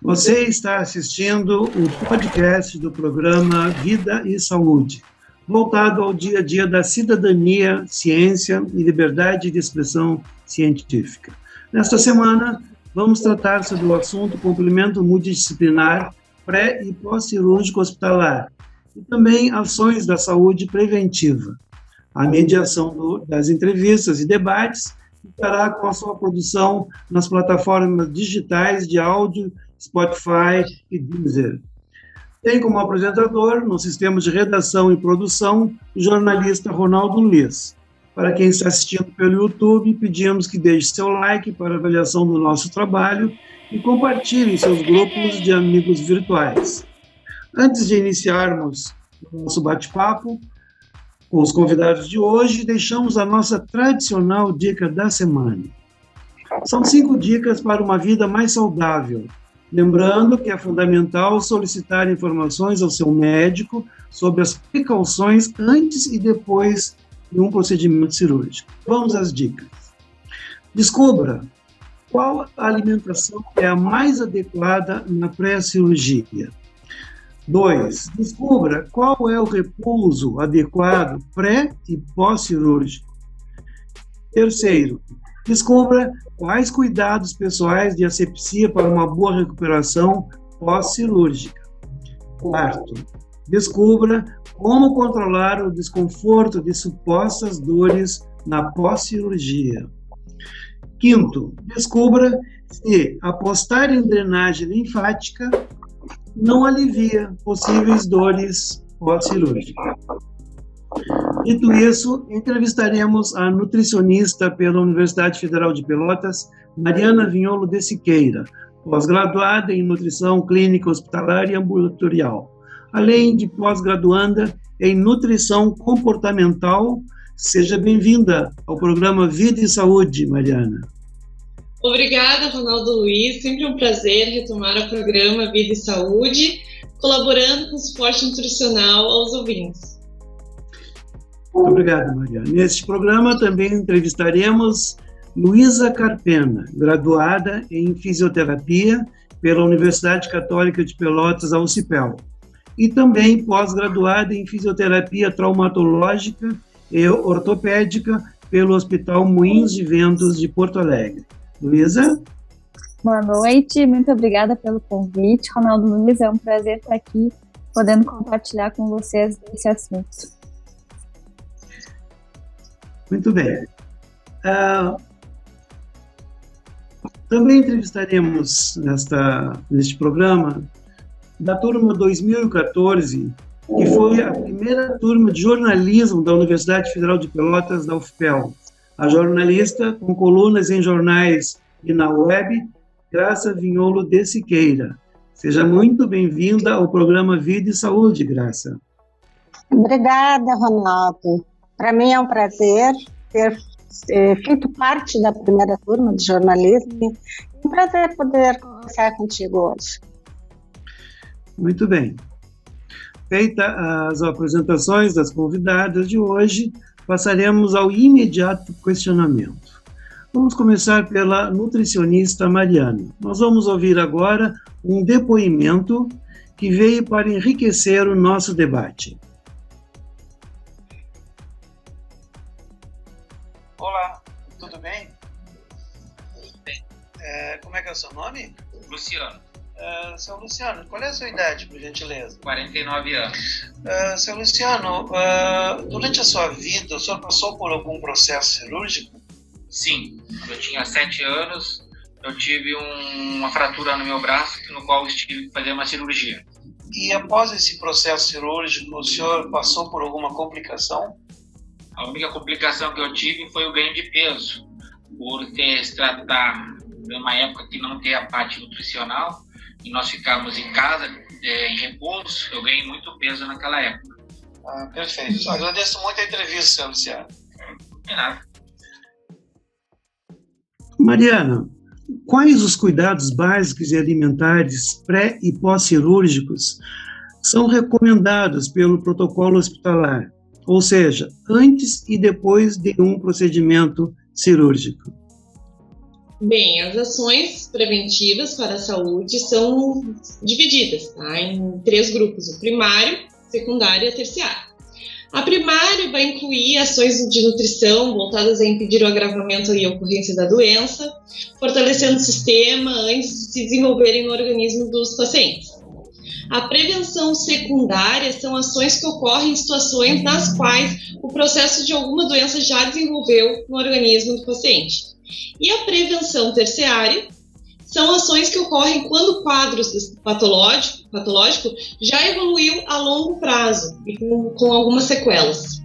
Você está assistindo o podcast do programa Vida e Saúde, voltado ao dia a dia da cidadania, ciência e liberdade de expressão científica. Nesta semana, vamos tratar sobre o assunto complemento multidisciplinar pré- e pós-cirúrgico hospitalar e também ações da saúde preventiva. A mediação das entrevistas e debates estará com a sua produção nas plataformas digitais de áudio Spotify e Deezer. Tem como apresentador, no sistema de redação e produção, o jornalista Ronaldo Luiz. Para quem está assistindo pelo YouTube, pedimos que deixe seu like para avaliação do nosso trabalho e compartilhe em seus grupos de amigos virtuais. Antes de iniciarmos o nosso bate-papo com os convidados de hoje, deixamos a nossa tradicional dica da semana. São 5 dicas para uma vida mais saudável. Lembrando que é fundamental solicitar informações ao seu médico sobre as precauções antes e depois de um procedimento cirúrgico. Vamos às dicas. Descubra qual alimentação é a mais adequada na pré-cirurgia. 2. Descubra qual é o repouso adequado pré- e pós-cirúrgico. 3. Descubra quais cuidados pessoais de asepsia para uma boa recuperação pós-cirúrgica. 4. Descubra como controlar o desconforto de supostas dores na pós-cirurgia. 5. Descubra se apostar em drenagem linfática não alivia possíveis dores pós-cirúrgicas. Dito isso, entrevistaremos a nutricionista pela Universidade Federal de Pelotas, Mariana Vignolo de Siqueira, pós-graduada em nutrição clínica hospitalar e ambulatorial, além de pós-graduanda em nutrição comportamental. Seja bem-vinda ao programa Vida e Saúde, Mariana. Obrigada, Ronaldo Luiz. Sempre um prazer retomar o programa Vida e Saúde, colaborando com o suporte nutricional aos ouvintes. Muito obrigado, Mariana. Neste programa também entrevistaremos Luísa Carpena, graduada em fisioterapia pela Universidade Católica de Pelotas, a UCPEL, e também pós-graduada em fisioterapia traumatológica e ortopédica pelo Hospital Moinhos de Ventos de Porto Alegre. Luísa? Boa noite, muito obrigada pelo convite, Ronaldo Luiz. É um prazer estar aqui podendo compartilhar com vocês esse assunto. Muito bem. Também entrevistaremos neste programa da turma 2014, que foi a primeira turma de jornalismo da Universidade Federal de Pelotas, da UFPEL. A jornalista com colunas em jornais e na web, Graça Vignolo de Siqueira. Seja muito bem-vinda ao programa Vida e Saúde, Graça. Obrigada, Ronaldo. Para mim é um prazer ter feito parte da primeira turma de jornalismo. É um prazer poder conversar contigo hoje. Muito bem. Feitas as apresentações das convidadas de hoje, passaremos ao imediato questionamento. Vamos começar pela nutricionista Mariana. Nós vamos ouvir agora um depoimento que veio para enriquecer o nosso debate. Olá, tudo bem? Como é que é o seu nome? Luciano. Seu Luciano, qual é a sua idade, por gentileza? 49 anos. Seu Luciano, durante a sua vida, o senhor passou por algum processo cirúrgico? Sim, quando eu tinha 7 anos, eu tive uma fratura no meu braço, no qual eu tive que fazer uma cirurgia. E após esse processo cirúrgico, o senhor passou por alguma complicação? A única complicação que eu tive foi o ganho de peso, por se tratar de uma época que não tem a parte nutricional, e nós ficávamos em casa, em repouso. Eu ganhei muito peso naquela época. Perfeito. Agradeço muito a entrevista, senhor Luciano. De nada. Mariana, quais os cuidados básicos e alimentares pré- e pós-cirúrgicos são recomendados pelo protocolo hospitalar, ou seja, antes e depois de um procedimento cirúrgico? Bem, as ações preventivas para a saúde são divididas, tá, em 3 grupos: o primário, secundário e a terciário. A primária vai incluir ações de nutrição voltadas a impedir o agravamento e a ocorrência da doença, fortalecendo o sistema antes de se desenvolverem no organismo dos pacientes. A prevenção secundária são ações que ocorrem em situações nas quais o processo de alguma doença já desenvolveu no organismo do paciente. E a prevenção terciária são ações que ocorrem quando o quadro patológico já evoluiu a longo prazo e com algumas sequelas.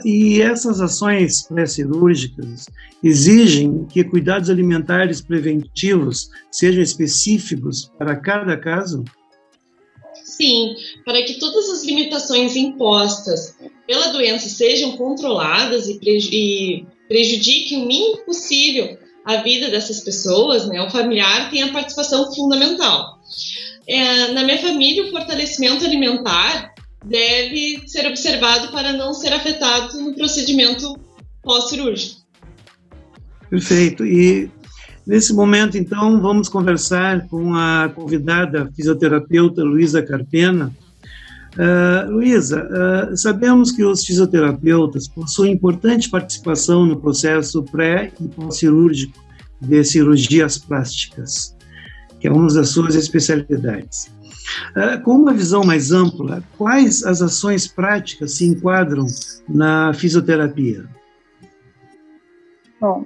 E essas ações pré-cirúrgicas exigem que cuidados alimentares preventivos sejam específicos para cada caso? Sim, para que todas as limitações impostas pela doença sejam controladas e prejudiquem o mínimo possível a vida dessas pessoas, né, o familiar tem a participação fundamental. Na minha família, o fortalecimento alimentar deve ser observado para não ser afetado no procedimento pós-cirúrgico. Perfeito. E nesse momento, então, vamos conversar com a convidada fisioterapeuta Luísa Carpena. Luísa, sabemos que os fisioterapeutas possuem importante participação no processo pré- e pós-cirúrgico de cirurgias plásticas, que é uma das suas especialidades. Com uma visão mais ampla, quais as ações práticas se enquadram na fisioterapia? Bom,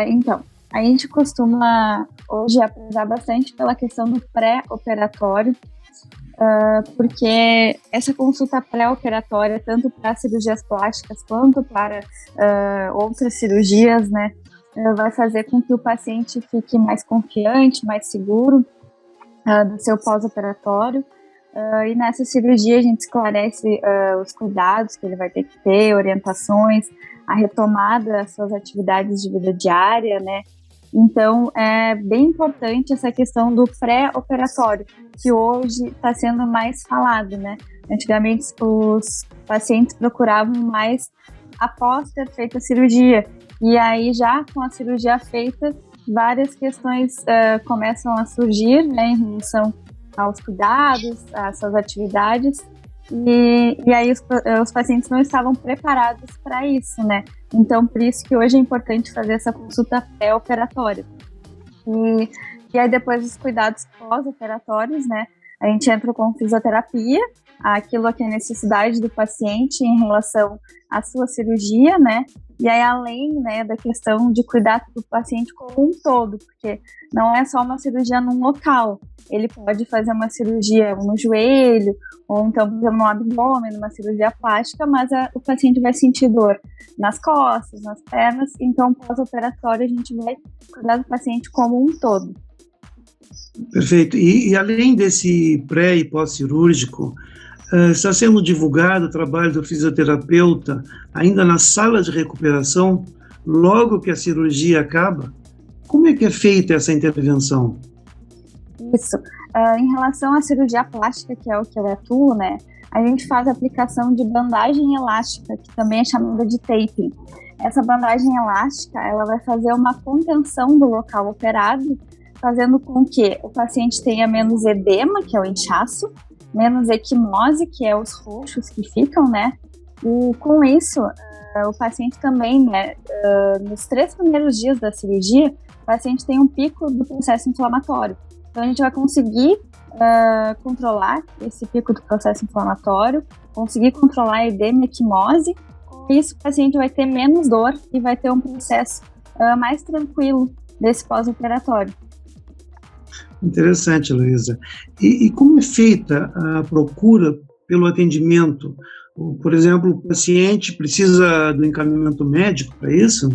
então, a gente costuma hoje prezar bastante pela questão do pré-operatório, porque essa consulta pré-operatória, tanto para cirurgias plásticas quanto para outras cirurgias, né, vai fazer com que o paciente fique mais confiante, mais seguro do seu pós-operatório. E nessa cirurgia a gente esclarece os cuidados que ele vai ter que ter, orientações, a retomada das suas atividades de vida diária, né? Então, é bem importante essa questão do pré-operatório, que hoje está sendo mais falado, né? Antigamente, os pacientes procuravam mais após ter feito a cirurgia. E aí, já com a cirurgia feita, várias questões começam a surgir, né, em relação aos cuidados, às suas atividades. E aí os pacientes não estavam preparados para isso, né? Então, por isso que hoje é importante fazer essa consulta pré-operatória. E aí depois os cuidados pós-operatórios, né? A gente entra com fisioterapia, aquilo que é a necessidade do paciente em relação à sua cirurgia, né? E aí além, né, da questão de cuidar do paciente como um todo, porque não é só uma cirurgia num local. Ele pode fazer uma cirurgia no joelho, ou então, por exemplo, no abdômen, numa cirurgia plástica, mas o paciente vai sentir dor nas costas, nas pernas, então pós-operatório a gente vai cuidar do paciente como um todo. Perfeito. E além desse pré- e pós-cirúrgico, está sendo divulgado o trabalho do fisioterapeuta ainda na sala de recuperação, logo que a cirurgia acaba? Como é que é feita essa intervenção? Isso. Em relação à cirurgia plástica, que é o que eu atuo, né, a gente faz a aplicação de bandagem elástica, que também é chamada de taping. Essa bandagem elástica, ela vai fazer uma contenção do local operado, fazendo com que o paciente tenha menos edema, que é o inchaço, menos equimose, que é os roxos que ficam, né? E com isso, o paciente também, né, nos 3 primeiros dias da cirurgia, o paciente tem um pico do processo inflamatório. Então, a gente vai conseguir controlar esse pico do processo inflamatório, conseguir controlar a edema e equimose. Com isso, o paciente vai ter menos dor e vai ter um processo mais tranquilo desse pós-operatório. Interessante, Luísa. E como é feita a procura pelo atendimento? Por exemplo, o paciente precisa do encaminhamento médico para isso?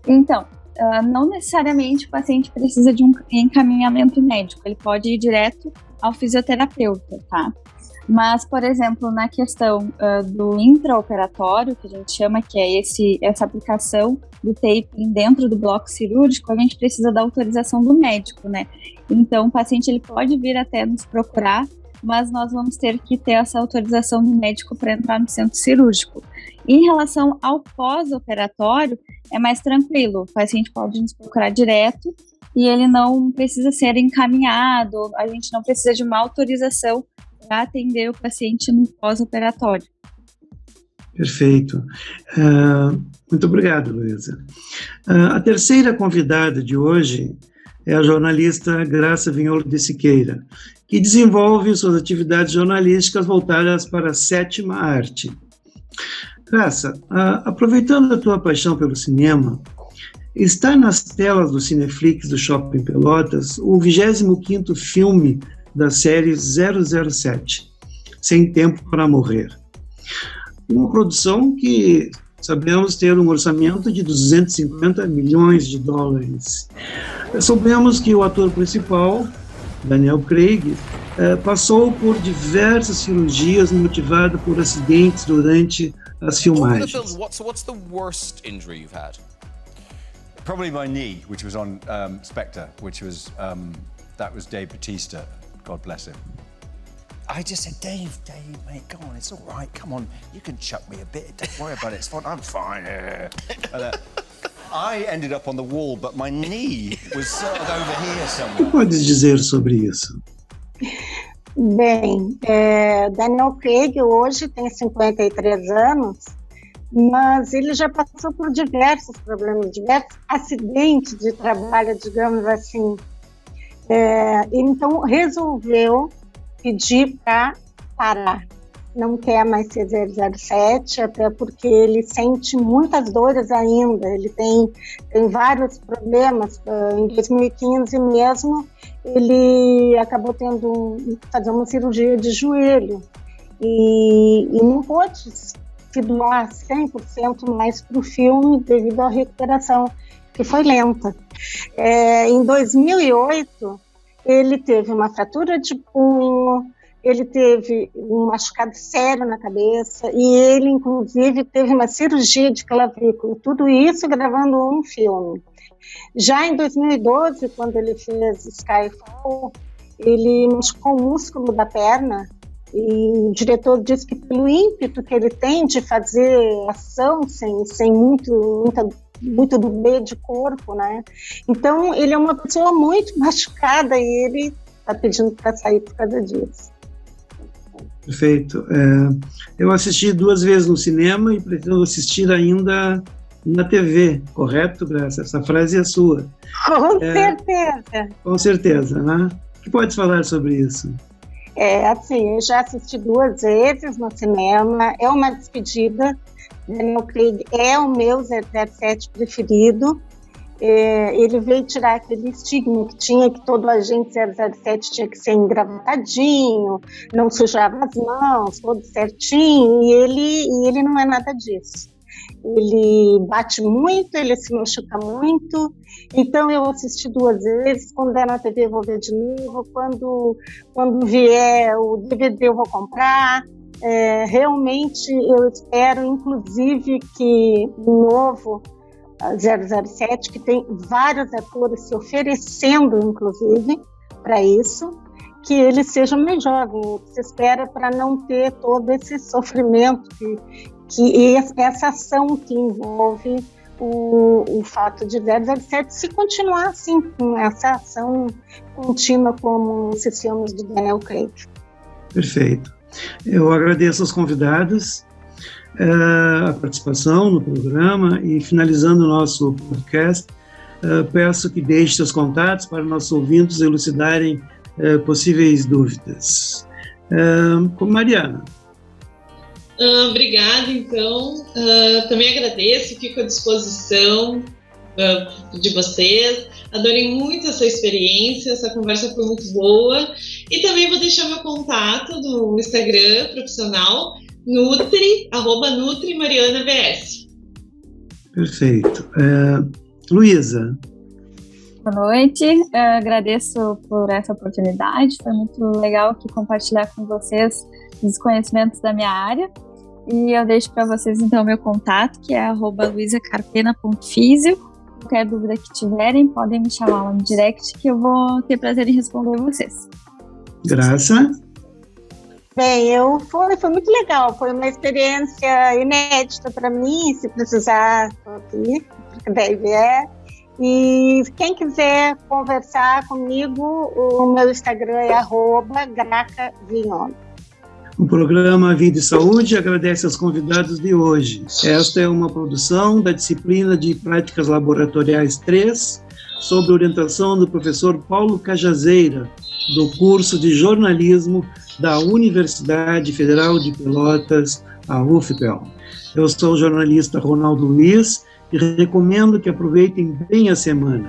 Então, não necessariamente o paciente precisa de um encaminhamento médico, ele pode ir direto ao fisioterapeuta, tá? Mas, por exemplo, na questão do intraoperatório, que a gente chama, que é essa aplicação do taping dentro do bloco cirúrgico, a gente precisa da autorização do médico, né? Então, o paciente ele pode vir até nos procurar mas nós vamos ter que ter essa autorização do médico para entrar no centro cirúrgico. Em relação ao pós-operatório, é mais tranquilo, o paciente pode nos procurar direto e ele não precisa ser encaminhado, a gente não precisa de uma autorização para atender o paciente no pós-operatório. Perfeito. Muito obrigado, Luísa. A terceira convidada de hoje é a jornalista Graça Vignolo de Siqueira, que desenvolve suas atividades jornalísticas voltadas para a sétima arte. Graça, aproveitando a tua paixão pelo cinema, está nas telas do Cineflix do Shopping Pelotas o 25º filme da série 007, Sem Tempo para Morrer. Uma produção que sabemos ter um orçamento de 250 milhões de dólares. Soubemos que o ator principal, Daniel Craig, passou por diversas cirurgias motivado por acidentes durante as filmagens. What's the worst injury you've had? Probably my knee, which was on Spectre, which was that was Dave Bautista, God bless him. I just said, Dave, mate, come on, it's all right, come on, you can chuck me a bit, don't worry about it, it's fine, I'm fine. I ended up on the wall, but my knee was sort of over here somewhere. O que podes dizer sobre isso? Bem, Daniel Craig hoje tem 53 anos, mas ele já passou por diversos problemas, diversos acidentes de trabalho, digamos assim. Então, resolveu pedir para parar. Não quer mais ser 007, até porque ele sente muitas dores ainda, ele tem vários problemas. Em 2015 mesmo, ele acabou fazer uma cirurgia de joelho e não pôde se doar 100% mais para o filme devido à recuperação, que foi lenta. Em 2008, ele teve uma fratura de punho, ele teve um machucado sério na cabeça e ele, inclusive, teve uma cirurgia de clavícula. Tudo isso gravando um filme. Já em 2012, quando ele fez Skyfall, ele machucou o músculo da perna e o diretor disse que pelo ímpeto que ele tem de fazer ação sem muito dublê de corpo, né? Então, ele é uma pessoa muito machucada e ele está pedindo para sair por causa disso. Perfeito. Eu assisti 2 vezes no cinema e pretendo assistir ainda na TV, correto, Graça? Essa frase é sua. Com certeza. Com certeza, né? O que pode falar sobre isso? Assim, eu já assisti 2 vezes no cinema, é uma despedida. Daniel Craig é o meu 007 preferido. Ele veio tirar aquele estigma que tinha, que todo agente 007 tinha que ser engravatadinho, não sujava as mãos, todo certinho, e ele não é nada disso. Ele bate muito, ele se machuca muito, então eu assisti 2 vezes, quando der na TV eu vou ver de novo, quando vier o DVD eu vou comprar. Realmente eu espero, inclusive, que o novo 007, que tem vários atores se oferecendo, inclusive, para isso, que ele seja mais jovem. Se espera para não ter todo esse sofrimento que essa ação que envolve o fato de 007 se continuar assim, com essa ação contínua como esses filmes do Daniel Craig. Perfeito. Eu agradeço aos convidados a participação no programa e, finalizando o nosso podcast, peço que deixe seus contatos para nossos ouvintes elucidarem possíveis dúvidas. Com Mariana. Obrigada, então. Também agradeço, fico à disposição de vocês. Adorei muito essa experiência, essa conversa foi muito boa. E também vou deixar meu contato no Instagram profissional, @NutriMarianaVS. Perfeito. Luísa. Boa noite, agradeço por essa oportunidade, foi muito legal aqui compartilhar com vocês os conhecimentos da minha área. E eu deixo para vocês então meu contato, que é @luisacarpena.fisio. Qualquer dúvida que tiverem, podem me chamar lá no direct, que eu vou ter prazer em responder vocês. Graça. Bem, foi muito legal, foi uma experiência inédita para mim, se precisar, estou aqui, porque daí vier. E quem quiser conversar comigo, o meu Instagram é @gracavignon. O programa Vida e Saúde agradece aos convidados de hoje. Esta é uma produção da disciplina de Práticas Laboratoriais 3, sob orientação do professor Paulo Cajazeira, do curso de jornalismo da Universidade Federal de Pelotas, a UFPEL. Eu sou o jornalista Ronaldo Luiz e recomendo que aproveitem bem a semana.